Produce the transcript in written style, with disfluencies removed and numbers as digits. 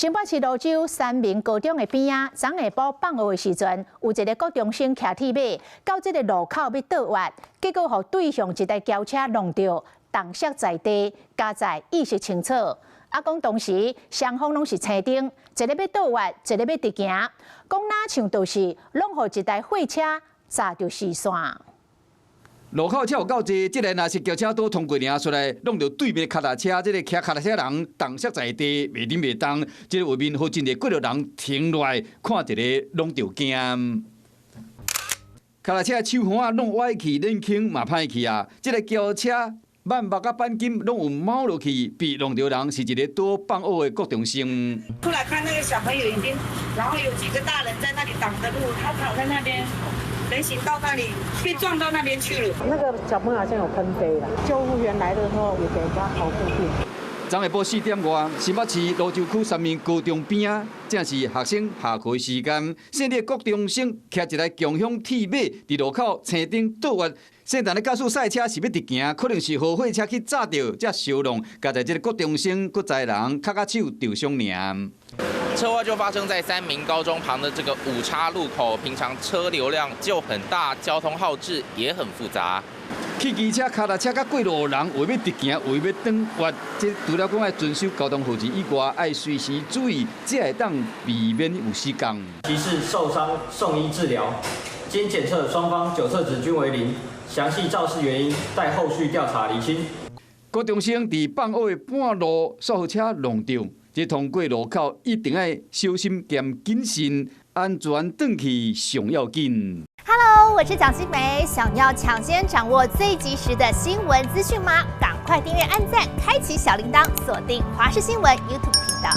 新北市蘆洲三民高中的邊啊，昨下晡放學的時陣，有一個國中生騎鐵馬到這個路口要倒彎，結果互對向一台轎車弄到，重摔在地，加在意識清楚。講當時雙方攏是青燈，一個要倒彎，一個要直行，講哪像就是攏互一台貨車砸到視線。路口車有夠濟，即個若是轎車都通過爾出來，弄到對面的腳踏車，即個騎腳踏車人重摔在地，袂頂袂當。即個畫面好真個過路人停落來看一個，攏着驚。腳踏車手環攏歪去，輪傾嘛歹去啊！即個轎車萬目甲鈑金攏有貓落去，被弄到人是一個多放學的國中生。出來看那個小朋友已經，然後有幾個大人在那裡擋着路，他跑在那邊。人行道那裡被撞到那邊去了。那個小朋友好像有噴飛了，救護員來的時候也給他跑過去。昨下晡4點外，新北市蘆洲區三民高中邊啊，正是學生下課時間，姓李國中生騎一台共享鐵馬，佇路口青燈倒彎。現場的駕駛賽車是要直行，可能是後貨車去砸到，才燒弄，加在這個國中生佫在人腳手受傷爾。車禍就發生在三民高中旁的這個五叉路口，平常車流量就很大，交通號誌也很複雜。汽機車、腳踏車甲過路人，為要直行，為要轉彎，這除了講要遵守交通號誌以外，要隨時注意，才會當避免有死亡。騎士受傷送醫治療，經檢測雙方酒測值均為0，詳細肇事原因待後續調查釐清。高中生佇放學的半路，煞貨車弄到。即通過路口一定要小心兼謹慎，安全轉去上要緊。Hello， 我是蔣新梅，想要搶先掌握最及時的新聞資訊嗎？趕快訂閱、按讚、開啟小鈴鐺，鎖定華視新聞 YouTube 頻道。